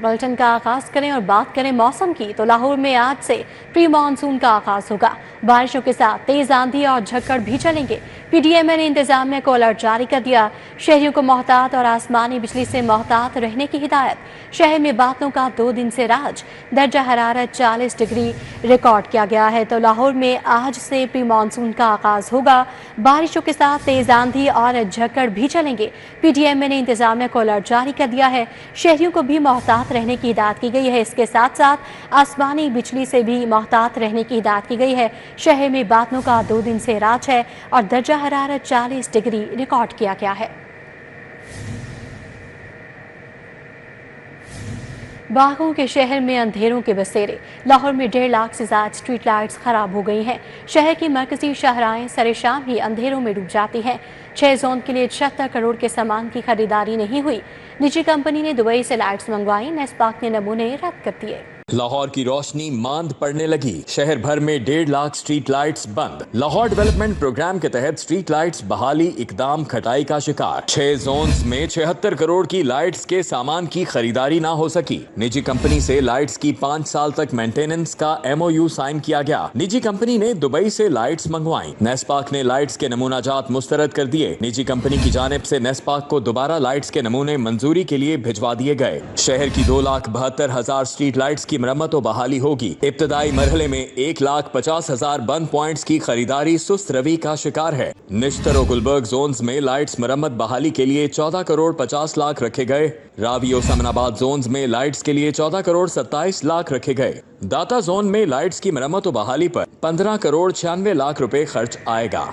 Bulletin का आगाज करें और बात करें मौसम की तो लाहौर में आज से प्री मानसून का आगाज होगा। बारिशों के साथ तेज आंधी और झक्कड़ भी चलेंगे। पीडीएमए ने इंतजामिया को अलर्ट जारी कर दिया। शहरियों को मोहतात और आसमानी बिजली से मोहतात रहने की हिदायत। शहर में बादलों का 2 दिन से राज। दर्जा हरारत 40 डिग्री रिकॉर्ड किया गया है। तो लाहौर में आज से प्री मानसून का आगाज होगा। बारिशों के साथ तेज आंधी और झक्कड़ भी चलेंगे। पीडीएमए ने इंतजामिया को अलर्ट जारी कर दिया है। शहरियों को भी मोहतात रहने की हिदायत की गई है। इसके साथ साथ आसमानी बिजली से भी मोहतात रहने की हिदायत की गई है। शहर में बादलों का 2 दिन से राज है और दर्जा हरारत 40 डिग्री रिकॉर्ड किया गया है। बागों के शहर में अंधेरों के बसेरे। लाहौर में 1.5 लाख से ज्यादा स्ट्रीट लाइट्स खराब हो गई हैं। शहर की मरकजी शाहराहें सरे शाम ही अंधेरों में डूब जाती हैं। 6 जोन के लिए 76 करोड़ के सामान की खरीदारी नहीं हुई। निजी कंपनी ने दुबई से लाइट्स मंगवाई। नेस्पाक ने नमूने रद्द कर दिए। लाहौर की रोशनी मांद पड़ने लगी। शहर भर में 1.5 लाख स्ट्रीट लाइट्स बंद। लाहौर डेवलपमेंट प्रोग्राम के तहत स्ट्रीट लाइट्स बहाली इकदाम खटाई का शिकार। 6 जोन्स में 76 करोड़ की लाइट्स के सामान की खरीदारी ना हो सकी। निजी कंपनी से लाइट्स की 5 साल तक मेंटेनेंस का MOU साइन किया गया। निजी कंपनी ने दुबई से लाइट्स मंगवाई। नेस्पाक ने लाइट्स के नमूनाजात मुस्तरद कर दिए। निजी कंपनी की जानिब से नेस्पाक को दोबारा लाइट्स के नमूने मंजूरी के लिए भिजवा दिए गए। शहर की 2,72,000 स्ट्रीट लाइट्स की मरम्मत और बहाली होगी। इब्तदाई मरहले में 1,50,000 बंद पॉइंट्स की खरीदारी सुस्त रवि का शिकार है। निश्तर और गुलबर्ग जोन्स में लाइट्स मरम्मत बहाली के लिए 14 करोड़ 50 लाख रखे गए। रावी और समनाबाद जोन्स में लाइट्स के लिए 14 करोड़ 27 लाख रखे गए। दाता जोन में लाइट्स की मरम्मत और बहाली पर 15 करोड़ 96 लाख रुपए खर्च आएगा।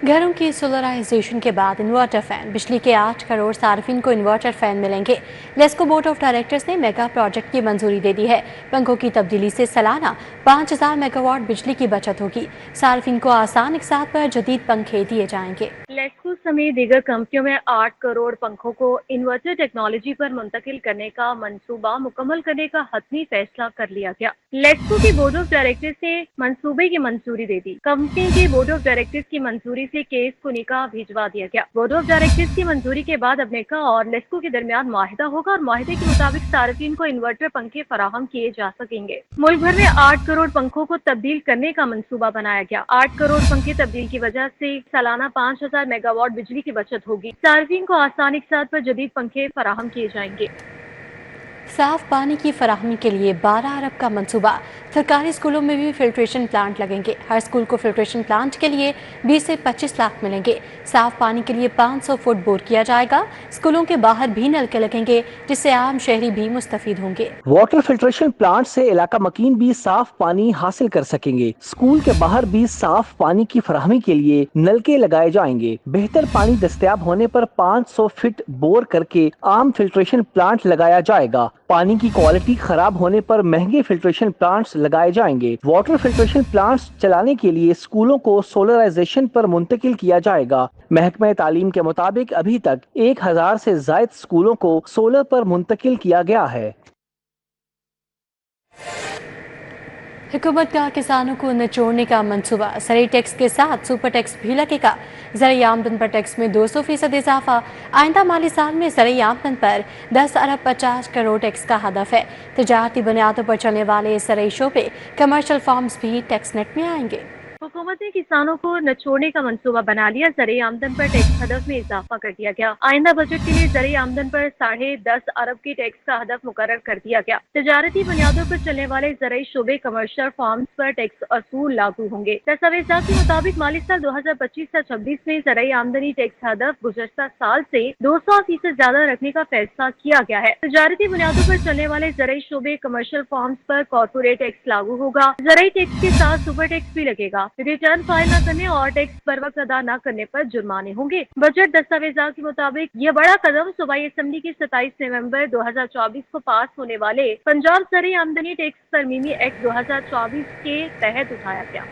घरों की सोलराइजेशन के बाद इन्वर्टर फैन। बिजली के 8 करोड़ सार्फिन को इन्वर्टर फैन मिलेंगे। लेस्को बोर्ड ऑफ डायरेक्टर्स ने मेगा प्रोजेक्ट की मंजूरी दे दी है। पंखों की तब्दीली से सालाना 5000 मेगावाट बिजली की बचत होगी। सार्फिन को आसान इकसात पर जदीद पंखे दिए जाएंगे। लेस्को समेत दीगर कंपनियों में 8 करोड़ पंखों को इन्वर्टर टेक्नोलॉजी पर मुंतकिल करने का मंसूबा मुकम्मल करने का हतमी फैसला कर लिया गया। लेस्को की बोर्ड ऑफ डायरेक्टर्स ने मंसूबे की मंजूरी दे दी। कंपनी के बोर्ड ऑफ डायरेक्टर्स की मंजूरी से केस को निकाह भिजवा दिया गया। बोर्ड ऑफ डायरेक्टर्स की मंजूरी के बाद अब निकाह और लेस्को के दरमियान मुआहिदा होगा और मुआहिदे के मुताबिक सार्फिन को इन्वर्टर पंखे फराहम किए जा सकेंगे। मुल्क भर में 8 करोड़ पंखों को तब्दील करने का मंसूबा बनाया गया। 8 करोड़ पंखे तब्दील की वजह से सालाना 5000 मेगावाट बिजली की बचत होगी। सार्फिन को आसानी के साथ पर जदीद पंखे फराहम किए जाएंगे। साफ पानी की फराहमी के लिए 12 अरब का मंसूबा। सरकारी स्कूलों में भी फिल्ट्रेशन प्लांट लगेंगे। हर स्कूल को फिल्ट्रेशन प्लांट के लिए 20 से 25 लाख मिलेंगे। साफ पानी के लिए 500 फुट बोर किया जाएगा। स्कूलों के बाहर भी नलके लगेंगे जिससे आम शहरी भी मुस्तफीद होंगे। वाटर फिल्ट्रेशन प्लांट से इलाका मकीन भी साफ पानी हासिल कर सकेंगे। स्कूल के बाहर भी साफ पानी की फराहमी के लिए नलके लगाए जाएंगे। बेहतर पानी दस्तयाब होने पर 500 फीट बोर करके आम फिल्ट्रेशन प्लांट लगाया जाएगा। पानी की क्वालिटी खराब होने पर महंगे फिल्ट्रेशन प्लांट्स लगाए जाएंगे। वाटर फिल्ट्रेशन प्लांट्स चलाने के लिए स्कूलों को सोलराइजेशन पर मुंतकिल किया जाएगा। महकमा तालीम के मुताबिक अभी तक 1000 से ज्यादा स्कूलों को सोलर पर मुंतकिल किया गया है। हुकूमत का किसानों को निचोड़ने का मंसूबा। सरी टैक्स के साथ सुपर टैक्स भी लगेगा। ज़राई आमदन पर टैक्स में 200% इजाफा। आइंदा माली साल में ज़राई आमदन पर 10 अरब 50 करोड़ टैक्स का हदफ है। तजारती बुनियादों पर चलने वाले ज़राई शोबे कमर्शियल फार्म्स भी टैक्स नेट में आएंगे। हुकूमत ने किसानों को नचोड़ने का मंसूबा बना लिया। ज़राई आमदन पर टैक्स हदफ में इजाफा कर दिया गया। आइंदा बजट के लिए ज़राई आमदन पर 10.5 अरब की टैक्स का हदफ मुकर्रर कर दिया गया। तजारती बुनियादों पर चलने वाले ज़राई शोबे कमर्शियल फार्म्स पर टैक्स असूल लागू होंगे। दस्तावेज़ात के मुताबिक माली साल 2025-26 में ज़राई आमदनी टैक्स हदफ गुज़श्ता साल से 200% ज्यादा रखने का फैसला किया गया है। तजारती बुनियादों पर चलने वाले ज़राई शोबे कमर्शियल फार्म्स पर कॉर्पोरेट टैक्स लागू होगा। ज़राई टैक्स के साथ सुपर टैक्स भी लगेगा। रिटर्न फाइल न करने और टैक्स पर वक्त अदा न करने पर जुर्माने होंगे। बजट दस्तावेज़ात के मुताबिक ये बड़ा कदम सूबाई असेंबली की 27 नवंबर 2024 को पास होने वाले पंजाब ज़राई आमदनी टैक्स तरमीमी एक्ट 2024 के तहत उठाया गया।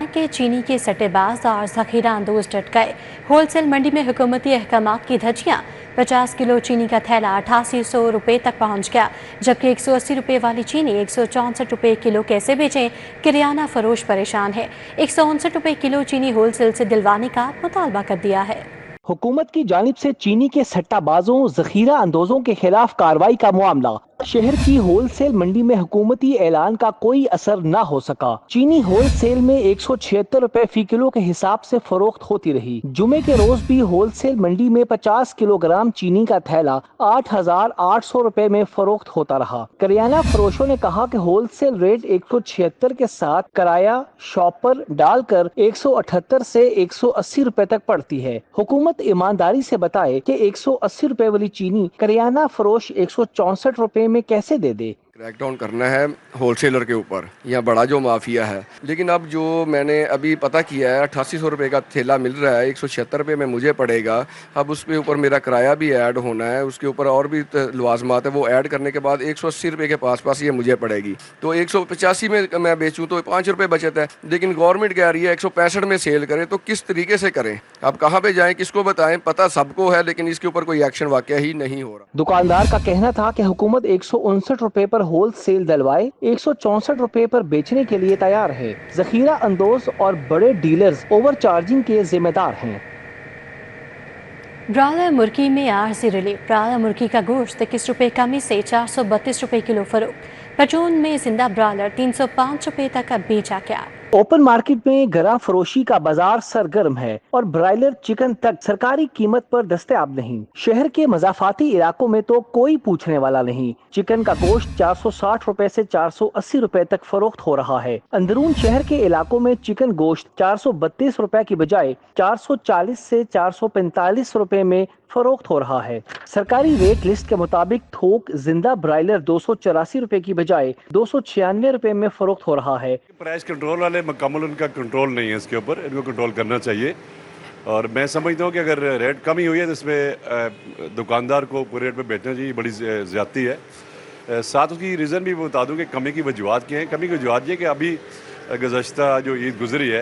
के चीनी के सट्टेबाज और जखीरा अंदोज डट गए। होलसेल मंडी में हुकूमती अहकामात की धज्जियां। 50 किलो चीनी का थैला 8800 रुपये तक पहुंच गया, जबकि 180 रुपये वाली चीनी 164 रुपये किलो कैसे बेचें, किरियाना फरोश परेशान है। 159 रुपये किलो चीनी होलसेल से दिलवाने का मुतालबा कर दिया है। हुकूमत की जानिब से चीनी के सट्टाबाजों जखीरा अंदोजों के खिलाफ कार्रवाई का मामला। शहर की होलसेल मंडी में हुकूमती ऐलान का कोई असर न हो सका। चीनी होलसेल में 176 रुपए फी किलो के हिसाब से फरोख्त होती रही। जुमे के रोज भी होलसेल मंडी में 50 किलोग्राम चीनी का थैला 8,800 रुपए में फरोख्त होता रहा। करियाना फरोशों ने कहा कि होलसेल रेट 176 के साथ किराया शॉपर डालकर 178 से 180 रुपए तक पड़ती है। हुकूमत ईमानदारी से बताए कि 180 रुपए वाली चीनी करियाना फरोश 164 रुपए में कैसे दे दे। क्रैकडाउन करना है होलसेलर के ऊपर, यहाँ बड़ा जो माफिया है। लेकिन अब जो मैंने अभी पता किया है 8800 रुपये का थैला मिल रहा है, 176 रुपये में मुझे पड़ेगा। अब उसके ऊपर मेरा किराया भी ऐड होना है, उसके ऊपर और भी लवाजमात है, वो ऐड करने के बाद 180 रुपये के पास ये मुझे पड़ेगी। तो 185 में मैं बेचूँ तो 5 रुपये बचत है। लेकिन गवर्नमेंट कह रही है 165 में सेल करें, तो किस तरीके से करें? अब कहाँ पे जाएँ, किसको बताएं? पता सबको है लेकिन इसके ऊपर कोई एक्शन वाकई ही नहीं हो रहा। दुकानदार का कहना था कि हुकूमत 159 रुपए पर होलसेल डलवाए 164 रुपए पर बेचने के लिए तैयार है। जखीरा अंदोज और बड़े डीलर्स ओवर चार्जिंग के जिम्मेदार हैं। ब्रायलर मुर्गी में आरजी रिलीफ। ब्रायलर मुर्गी का गोश्त 21 रुपए कमी से 432 रुपए किलो फरोख्त। परचून में जिंदा ब्रायलर 305 रुपए तक बेचा गया। ओपन मार्केट में गरा फरोशी का बाजार सरगर्म है और ब्रायलर चिकन तक सरकारी कीमत पर दस्तयाब नहीं। शहर के मजाफाती इलाकों में तो कोई पूछने वाला नहीं। चिकन का गोश्त 460 रुपए से 480 रुपए तक फरोख्त हो रहा है। अंदरून शहर के इलाकों में चिकन गोश्त 432 रुपए की बजाय 440 से 445 रुपए में फरोख्त हो रहा है। सरकारी रेट लिस्ट के मुताबिक थोक जिंदा ब्रायलर 284 रुपए की बजाय 296 रुपए में फरोख्त हो रहा है। प्राइस कंट्रोल वाले मुकम्मल उनका कंट्रोल नहीं है, इसके ऊपर इनको कंट्रोल करना चाहिए। और मैं समझता हूँ कि अगर रेट कम ही हुई है तो इसमें दुकानदार को पूरे रेट पे बेचना चाहिए, बड़ी ज़्यादती है। साथ उसकी रीज़न भी बता दूँ कि कमी की वजूहत क्या है। कमी की वजूहत ये कि अभी गुज़श्ता जो ईद गुजरी है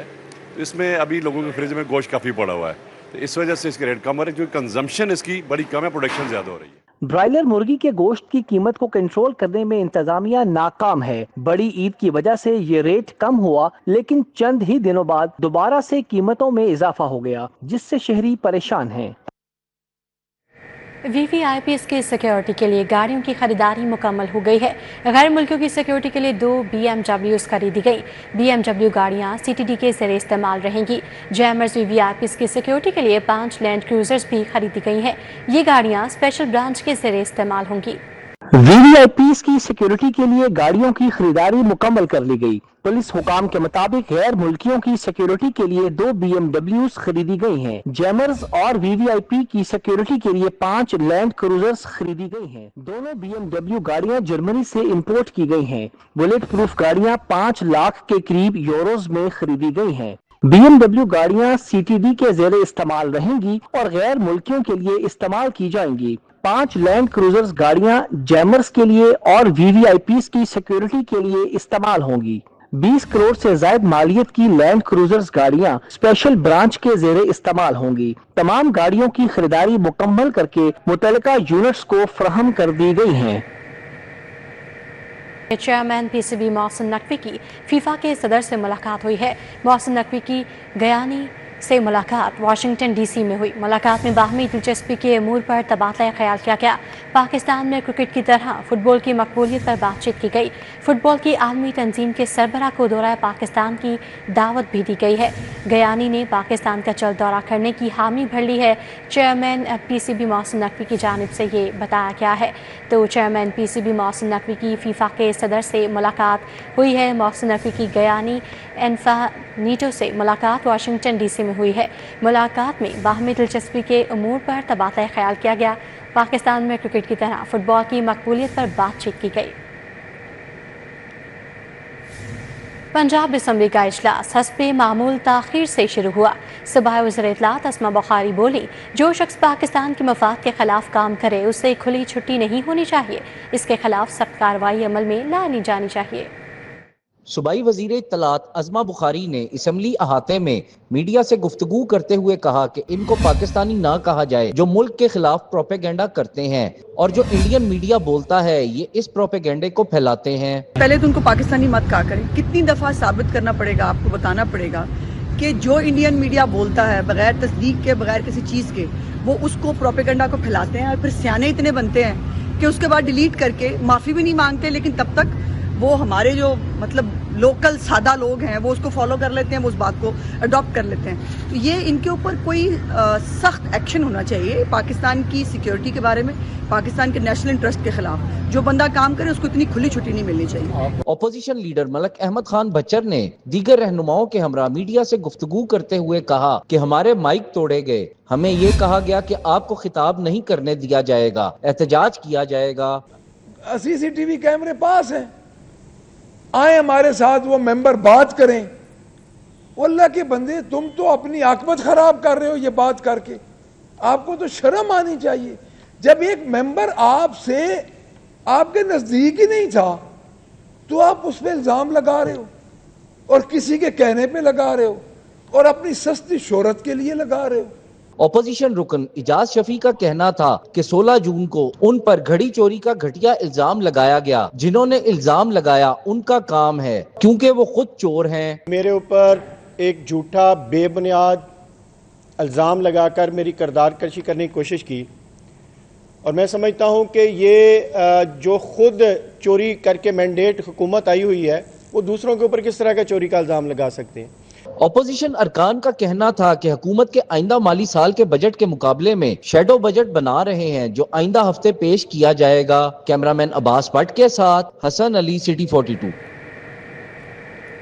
तो इसमें अभी लोगों के फ्रिज में गोश्त काफ़ी पड़ा हुआ है, तो इस वजह से इसके रेट कम हो रहे हैं क्योंकि कंजम्पशन इसकी बड़ी कम है, प्रोडक्शन ज़्यादा हो रही है। ब्रायलर मुर्गी के गोश्त की कीमत को कंट्रोल करने में इंतजामिया नाकाम है। बड़ी ईद की वजह से ये रेट कम हुआ, लेकिन चंद ही दिनों बाद दोबारा से कीमतों में इजाफा हो गया, जिससे शहरी परेशान हैं। वीवीआईपीएस की सिक्योरिटी के लिए गाड़ियों की खरीदारी मुकम्मल हो गई है। गैर मुल्कियों की सिक्योरिटी के लिए 2 BMWs खरीदी गई। BMW गाड़ियां CTD के ज़रिए इस्तेमाल रहेंगी। जैमर्स वीवीआईपीएस की सिक्योरिटी के लिए 5 लैंड क्रूजर्स भी खरीदी गई हैं। ये गाड़ियां स्पेशल ब्रांच के ज़रिए इस्तेमाल होंगी। वीवीआईपीएस की सिक्योरिटी के लिए गाड़ियों की खरीदारी मुकम्मल कर ली गई। पुलिस हुकाम के मुताबिक गैर मुल्कियों की सिक्योरिटी के लिए 2 BMWs खरीदी गई हैं। जैमर्स और वीवीआईपी की सिक्योरिटी के लिए 5 लैंड क्रूजर्स खरीदी गई हैं। दोनों BMW गाड़ियां जर्मनी से इंपोर्ट की गई हैं। बुलेट प्रूफ गाड़ियां 5 लाख के करीब यूरोज में खरीदी गई हैं। BMW गाड़ियां CTD के ज़रिए इस्तेमाल रहेंगी और गैर मुल्कियों के लिए इस्तेमाल की जाएंगी। 5 लैंड क्रूजर्स गाड़ियां जैमर्स के लिए और वीवीआईपीस की सिक्योरिटी के लिए इस्तेमाल होंगी। 20 करोड़ से ज्यादा मालियत की लैंड क्रूजर्स गाड़ियां स्पेशल ब्रांच के ज़रिए इस्तेमाल होंगी। तमाम गाड़ियों की खरीदारी मुकम्मल करके मुतल्लिका यूनिट्स को फराहम कर दी गई हैं। चेयरमैन PCB मोहसिन नकवी की फीफा के सदर से मुलाकात हुई है। मोहसिन नकवी की गयानी से मुलाकात वाशिंगटन DC में हुई। मुलाकात में बाहमी दिलचस्पी के अमूर पर तबादला ख्याल किया गया। पाकिस्तान में क्रिकेट की तरह फुटबॉल की मकबूलियत पर बातचीत की गई। फुटबॉल की आलमी तंजीम के सरबराह को दौरा पाकिस्तान की दावत भी दी गई है। गयानी ने पाकिस्तान का चल दौरा करने की हामी भर ली है। चेयरमैन PCB मोहसिन नकवी की जानिब से ये बताया गया है। तो चेयरमैन PCB मोहसिन नकवी की फीफा के सदर से मुलाकात हुई है। मोहसिन नकवी की गयानी एनफानीटो से मुलाकात वाशिंगटन DC में हुई है। मुलाकात में बाहमी दिलचस्पी के अमूर पर तबादला ख्याल किया गया। पाकिस्तान में क्रिकेट की तरह फुटबॉल की मकबूलियत पर बातचीत की गई। पंजाब असम्बली का इजलास हस्बे मामूल ताखीर से शुरू हुआ। सूबाई वज़ीर इत्तलात अस्मा बुखारी बोली, जो शख्स पाकिस्तान के मफाद के खिलाफ काम करे उसे खुली छुट्टी नहीं होनी चाहिए। इसके खिलाफ सख्त कार्रवाई अमल में लानी जानी चाहिए। सूबाई वज़ीर इत्तलात अस्मा बुखारी ने असम्बली अहाते में मीडिया से गुफ्तगू करते हुए कहा कि इनको पाकिस्तानी ना कहा जाए जो मुल्क के खिलाफ प्रोपेगेंडा करते हैं, और जो इंडियन मीडिया बोलता है ये इस प्रोपेगेंडे को फैलाते हैं। पहले तो उनको पाकिस्तानी मत कहा करें। कितनी दफा साबित करना पड़ेगा, आपको बताना पड़ेगा کہ جو انڈین میڈیا بولتا ہے بغیر تصدیق کے، بغیر کسی چیز کے، وہ اس کو پروپیگنڈا کو پھیلاتے ہیں اور پھر سیانے اتنے بنتے ہیں کہ اس کے بعد ڈیلیٹ کر کے معافی بھی نہیں مانگتے، لیکن تب تک وہ ہمارے جو مطلب لوکل سادہ لوگ ہیں وہ اس کو فالو کر لیتے ہیں، وہ اس بات کو اڈاپٹ کر لیتے ہیں۔ تو یہ ان کے اوپر کوئی سخت ایکشن ہونا چاہیے پاکستان کی سیکیورٹی کے بارے میں، پاکستان کے نیشنل انٹرسٹ کے خلاف۔ جو بندہ کام کرے اس کو اتنی کھلی چھٹی نہیں ملنی چاہیے۔ Opposition leader Malik Ahmad Khan Butcher نے دیگر رہنماؤں کے ہمراہ میڈیا سے گفتگو کرتے ہوئے کہا کہ ہمارے مائک توڑے گئے، ہمیں یہ کہا گیا کہ آپ کو خطاب نہیں کرنے دیا جائے گا، احتجاج کیا جائے گا۔ سی سی ٹی وی کیمرے پاس ہیں، آئیں ہمارے ساتھ، وہ ممبر بات کریں۔ اللہ کے بندے، تم تو اپنی عاقبت خراب کر رہے ہو یہ بات کر کے، آپ کو تو شرم آنی چاہیے۔ جب ایک ممبر آپ سے آپ کے نزدیک ہی نہیں تھا تو آپ اس پہ الزام لگا رہے ہو، اور کسی کے کہنے پہ لگا رہے ہو، اور اپنی سستی شہرت کے لیے لگا رہے ہو۔ اپوزیشن رکن اجاز شفیع کا کہنا تھا کہ 16 جون کو ان پر گھڑی چوری کا گھٹیا الزام لگایا گیا، جنہوں نے الزام لگایا ان کا کام ہے کیونکہ وہ خود چور ہیں۔ میرے اوپر ایک جھوٹا بے بنیاد الزام لگا کر میری کردار کشی کرنے کی کوشش کی، اور میں سمجھتا ہوں کہ یہ جو خود چوری کر کے مینڈیٹ حکومت آئی ہوئی ہے وہ دوسروں کے اوپر کس طرح کا چوری کا الزام لگا سکتے ہیں۔ اپوزیشن ارکان کا کہنا تھا کہ حکومت کے آئندہ مالی سال کے بجٹ کے مقابلے میں شیڈو بجٹ بنا رہے ہیں جو آئندہ ہفتے پیش کیا جائے گا۔ کیمرامین عباس بٹ کے ساتھ Hasan Ali, city 42۔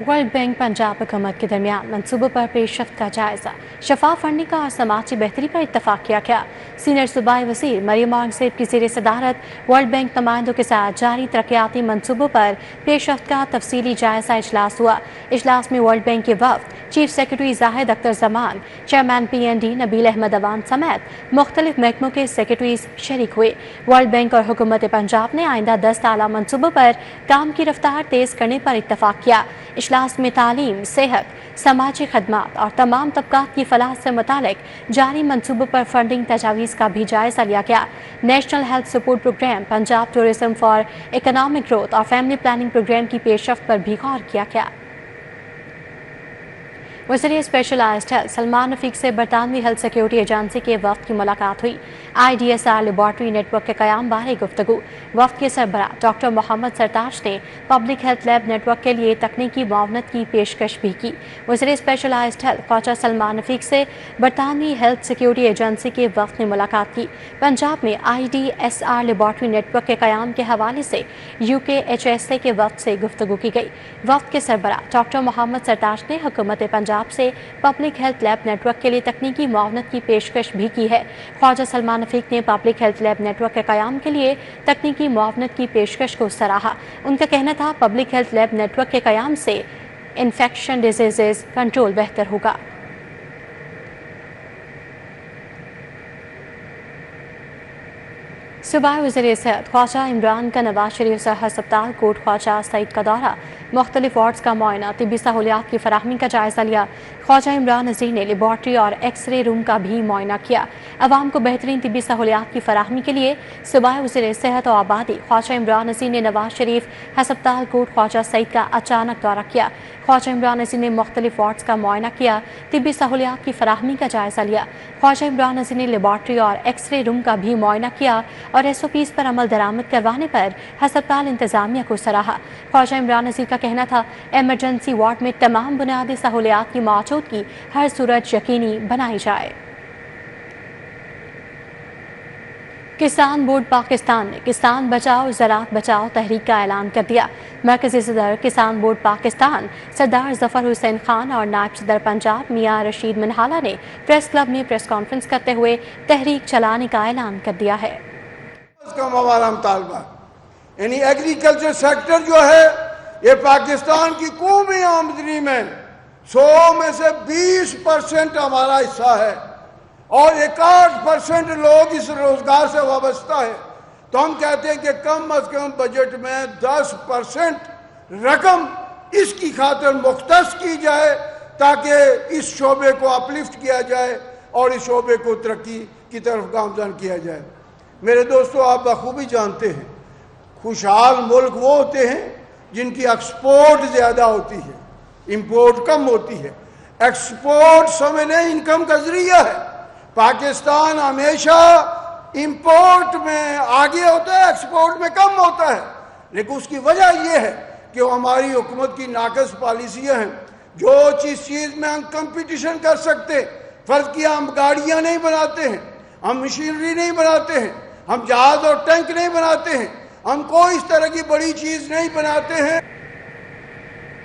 World bank Punjab حکومت کے درمیان منصوبوں پر پیش رفت کا جائزہ، شفاف فنڈنگ اور سماجی بہتری پر اتفاق کیا گیا۔ سینئر صوبائی وزیر مریم اورنگزیب کی زیر صدارت ورلڈ بینک نمائندوں کے ساتھ جاری ترقیاتی منصوبوں پر پیش رفت کا تفصیلی جائزہ اجلاس ہوا۔ اجلاس میں ورلڈ بینک کے وفد، چیف سیکرٹری زاہد اختر زمان، چیئرمین پی این ڈی نبیل احمد اوان سمیت مختلف محکموں کے سیکرٹریز شریک ہوئے۔ ورلڈ بینک اور حکومت پنجاب نے آئندہ 10 اعلیٰ منصوبوں پر کام کی رفتار تیز کرنے پر اتفاق کیا۔ اجلاس میں تعلیم، صحت، سماجی خدمات اور تمام طبقات کی فلاح سے متعلق جاری منصوبوں پر فنڈنگ تجاویز کا بھی جائزہ لیا گیا۔ National health support program, Punjab tourism for economic growth اور فیملی پلاننگ پروگرام کی پیش رفت پر بھی غور کیا گیا۔ وزیر اسپیشلائزڈ ہیلتھ سلمان رفیق سے برطانوی ہیلتھ سیکیورٹی ایجنسی کے وفد کی ملاقات ہوئی۔ IDSR لیبارٹری نیٹ ورک کے قیام بارے گفتگو۔ وفد کے سربراہ ڈاکٹر محمد سرتاج نے public health lab network کے لیے تکنیکی معاونت کی پیشکش بھی کی۔ وزیر اسپیشلائزڈ ہیلتھ خواجہ سلمان رفیق سے برطانوی ہیلتھ سیکیورٹی ایجنسی کے وفد نے ملاقات کی۔ پنجاب میں IDSR لیبارٹری نیٹ ورک کے قیام کے حوالے سے UKHSA کے وفد سے گفتگو کی گئی۔ وفد کے سربراہ ڈاکٹر محمد سرتاج نے حکومت پنجاب سے public health lab network کے لیے تکنیکی معاونت کی پیشکش بھی کی ہے۔ خواجہ سلمان رفیق نے public health lab network کے قیام کے لیے تکنیکی معاونت کی پیشکش کو سراہا۔ ان کا کہنا تھا public health lab network کے قیام سے انفیکشن ڈیزیزز کنٹرول بہتر ہوگا۔ صوبائی وزیر صحت خواجہ عمران کا نواز شریف سرحد ہسپتال کوٹ خواجہ سعید کا دورہ، مختلف وارڈز کا معائنہ، طبی سہولیات کی فراہمی کا جائزہ لیا۔ خواجہ عمران نذیر نے لیبارٹری اور ایکس رے روم کا بھی معائنہ کیا۔ عوام کو بہترین طبی سہولیات کی فراہمی کے لیے صوبائی وزیر صحت و آبادی خواجہ عمران نذیر نے نواز شریف ہسپتال کوٹ خواجہ سعید کا اچانک دورہ کیا۔ خواجہ عمران نذیر نے مختلف وارڈز کا معائنہ کیا، طبی سہولیات کی فراہمی کا جائزہ لیا۔ خواجہ عمران نذیر نے لیبارٹری اور ایکس رے روم کا بھی معائنہ کیا اور SOPs پر عمل درآمد کروانے پر ہسپتال انتظامیہ کو سراہا۔ خواجہ عمران نذیر کا کہنا تھا ایمرجنسی وارڈ میں تمام بنیادی سہولیات کی موجودگی ہر صورت یقینی بنائی جائے۔ کسان بورڈ پاکستان نے کسان بچاؤ زراعت بچاؤ تحریک کا اعلان کر دیا۔ مرکزی صدر کسان بورڈ پاکستان سردار ظفر حسین خان اور نائب صدر پنجاب میاں رشید منہالہ نے پریس کلب میں پریس کانفرنس کرتے ہوئے تحریک چلانے کا اعلان کر دیا ہے۔ اس کا ہمارا مطالبہ یعنی ایگریکلچر سیکٹر جو ہے یہ پاکستان کی قومی آمدنی میں 100 میں سے 20% ہمارا حصہ ہے اور 61% لوگ اس روزگار سے وابستہ ہے۔ تو ہم کہتے ہیں کہ کم از کم بجٹ میں 10% رقم اس کی خاطر مختص کی جائے تاکہ اس شعبے کو اپلفٹ کیا جائے اور اس شعبے کو ترقی کی طرف گامزن کیا جائے۔ میرے دوستو، آپ بخوبی جانتے ہیں خوشحال ملک وہ ہوتے ہیں جن کی ایکسپورٹ زیادہ ہوتی ہے، امپورٹ کم ہوتی ہے۔ एक्सपोर्ट हमें इनकम का जरिया है। पाकिस्तान हमेशा इंपोर्ट में आगे होता है, एक्सपोर्ट में कम होता है, लेकिन उसकी वजह यह है कि वो हमारी हुकूमत की नाकस पॉलिसियाँ हैं। जो चीज़ में हम कंपटीशन कर सकते, फर्ज किया हम गाड़ियाँ नहीं बनाते हैं, हम मशीनरी नहीं बनाते हैं, हम जहाज और टैंक नहीं बनाते हैं, हम कोई इस तरह की बड़ी चीज़ नहीं बनाते हैं।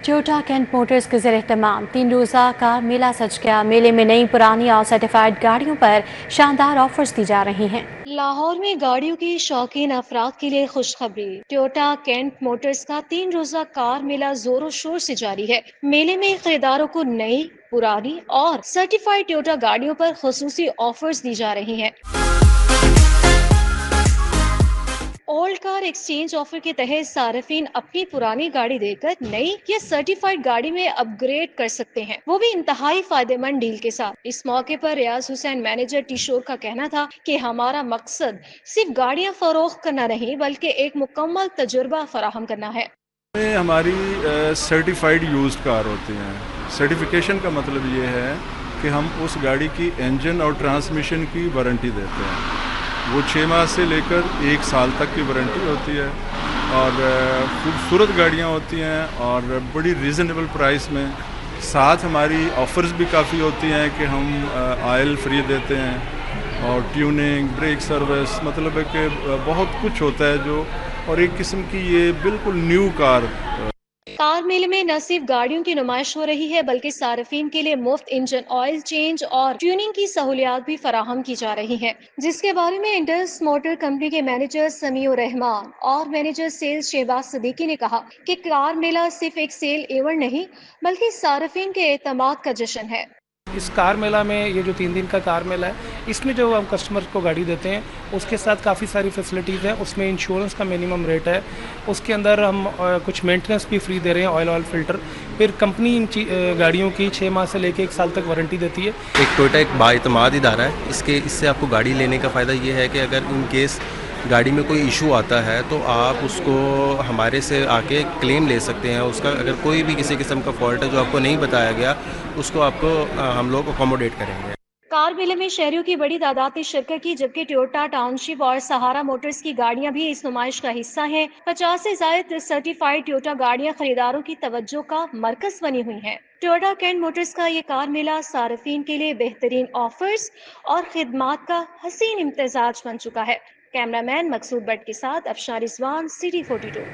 टोयोटा कैंट मोटर्स के ज़रिए तमाम 3 रोज़ा कार मेला सज गया। मेले में नई, पुरानी और सर्टिफाइड गाड़ियों पर शानदार ऑफर्स दी जा रही हैं। लाहौर में गाड़ियों की शौकीन अफराद के लिए खुशखबरी। टोयोटा कैंट मोटर्स का 3 रोज़ा कार मेला जोरों शोर से जारी है। मेले में खरीदारों को नई, पुरानी और सर्टिफाइड टोयोटा गाड़ियों पर खुसूसी ऑफर्स दी जा रही हैं। ओल्ड कार एक्सचेंज ऑफर के तहत सार्फिन अपनी पुरानी गाड़ी देकर नई या सर्टिफाइड गाड़ी में अपग्रेड कर सकते हैं, वो भी इंतहाई फायदेमंद डील के साथ। इस मौके पर रियाज हुसैन मैनेजर टिशोर का कहना था कि हमारा मकसद सिर्फ गाड़ियां फरोख्त करना नहीं बल्कि एक मुकम्मल तजुर्बा फराहम करना है। हमारी सर्टिफाइड यूज्ड कार होती हैं। सर्टिफिकेशन का मतलब ये है कि हम उस गाड़ी की इंजन और ट्रांसमिशन की वारंटी देते हैं। वो 6 माह से लेकर 1 साल तक की वारंटी होती है और खूबसूरत गाड़ियाँ होती हैं और बड़ी रीज़नेबल प्राइस में। साथ हमारी ऑफ़र्स भी काफ़ी होती हैं कि हम ऑयल फ्री देते हैं और ट्यूनिंग, ब्रेक सर्विस, मतलब है कि बहुत कुछ होता है जो, और एक किस्म की ये बिल्कुल न्यू कार मेले में न सिर्फ गाड़ियों की नुमाइश हो रही है बल्कि सार्फिन के लिए मुफ्त इंजन ऑयल चेंज और ट्यूनिंग की सहूलियात भी फराहम की जा रही हैं, जिसके बारे में इंडस मोटर कंपनी के मैनेजर समीउर रहमान और मैनेजर सेल्स शहबाज सिद्दीकी ने कहा कि कार मेला सिर्फ एक सेल इवेंट नहीं बल्कि सार्फिन के एतमाद का जश्न है। इस कार मेला में, ये जो 3 दिन का कार मेला है, इसमें जो हम कस्टमर को गाड़ी देते हैं उसके साथ काफ़ी सारी फैसिलिटीज़ हैं। उसमें इंश्योरेंस का मिनिमम रेट है, उसके अंदर हम कुछ मेंटेनेंस भी फ्री दे रहे हैं, ऑयल फिल्टर। फिर कंपनी इन गाड़ियों की 6 माह से लेकर 1 साल तक वारंटी देती है। एक टोयोटा एक बाएतमाद इदारा है। इससे आपको गाड़ी लेने का फ़ायदा ये है कि अगर इन केस गाड़ी में कोई इशू आता है तो आप उसको हमारे से आके क्लेम ले सकते हैं। उसका अगर कोई भी किसी किस्म का फॉल्ट है जो आपको नहीं बताया गया, उसको आपको हम लोग अकोमोडेट करेंगे। कार मेले में शहरियों की बड़ी तादाद ने शिरकत की, जबकि टोयोटा टाउनशिप और सहारा मोटर्स की गाड़ियां भी इस नुमाइश का हिस्सा हैं। 50 से ज्यादा सर्टिफाइड टोयोटा गाड़ियां खरीदारों की तवज्जो का मरकज बनी हुई हैं। टोयोटा कैंट मोटर्स का ये कार मेला सार्फिन के लिए बेहतरीन ऑफर्स और खिदमात का हसीन इम्तिजाज बन चुका है। कैमरामैन मकसूद बट के साथ अफशान रिजवान, सिटी 42।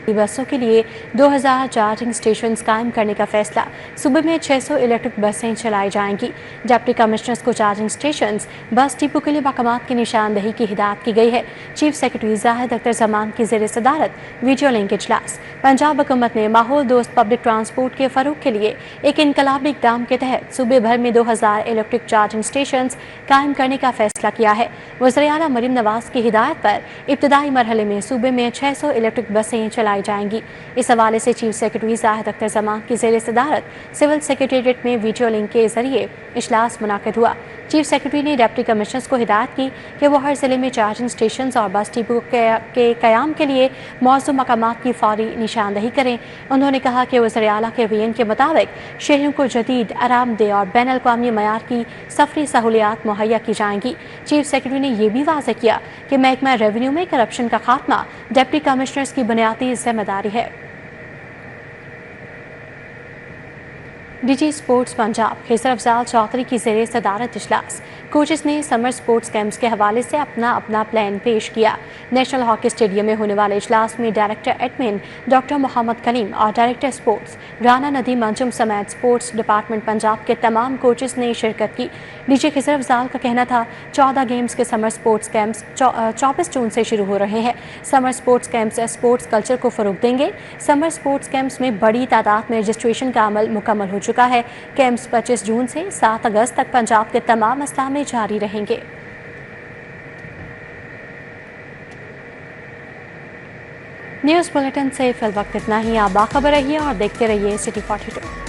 बसों के लिए 2000 चार्जिंग स्टेशन कायम करने का फैसला। सुबह में 600 इलेक्ट्रिक बसें चलाई जाएंगी। डिप्टी कमिश्नर्स को चार्जिंग स्टेशन बस डिपो के लिए मकामात की निशानदही की हिदायत की गई है। चीफ सेक्रेटरी जाहिद अख्तर जमान की ज़ेर सदारत वीडियो लिंक इजलास। पंजाब हुकूमत ने माहौल दोस्त पब्लिक ट्रांसपोर्ट के फ़रोग के लिए एक इनकलाबी इक़दाम के तहत सूबे भर में 2000 इलेक्ट्रिक चार्जिंग स्टेशन कायम करने का फैसला किया है। वज़ीर आला मरीम नवाज की हिदायत पर इब्तदाई मरहले में सूबे में 600 इलेक्ट्रिक बसें चलाई जाएंगी। इस हवाले से चीफ सेक्रेटरी जाहिद अख्तर जमान की ज़ेर सदारत सिविल सेक्रेटेरिएट में वीडियो लिंक के जरिए इजलास मुनाकिद हुआ। चीफ सेक्रेटरी ने डिप्टी कमिश्नर्स को हिदायत की कि वो हर ज़िले में चार्जिंग स्टेशन और बस डिपो के क़याम के लिए मौजूद मकामात की फौरी निशानदही करें। उन्होंने कहा कि वज़ीर आला के बयान के मुताबिक शहरियों को जदीद, आरामदेह और बैन अल-अक़वामी मयार की सफरी सहूलियात मुहैया की जाएंगी। चीफ सेक्रेटरी ने यह भी वाज़ेह किया कि महकमा रेवेन्यू में करप्शन का खात्मा डिप्टी कमिश्नर्स की बुनियादी जिम्मेदारी है। डीजी स्पोर्ट्स पंजाब खिसर अफजाल चौधरी की ज़ेर सदारत इजलास। कोचेस ने समर स्पोर्ट्स कैंप्स के हवाले से अपना प्लान पेश किया। नेशनल हॉकी स्टेडियम में होने वाले इजलास में director admin doctor Mohammad Kaleem और डायरेक्टर स्पोर्ट्स राना नदीम अंजुम समेत स्पोर्ट्स डिपार्टमेंट पंजाब के तमाम कोचेस ने शिरकत की। डीजी खिसर अफजाल का कहना था 14 गेम्स के समर स्पोर्ट्स कैंप्स 24 जून से शुरू हो रहे हैं। Summer sports camps sports culture को फ़रोग देंगे। समर स्पोर्ट्स कैंप्स में बड़ी तादाद में रजिस्ट्रेशन का अमल मुकम्मल हो चुका है। कैंप्स 25 जून से 7 अगस्त तक पंजाब के तमाम अजला में जारी रहेंगे। न्यूज़ बुलेटिन से फिल वक्त इतना ही। आप बाखबर रहिए और देखते रहिए सिटी 42।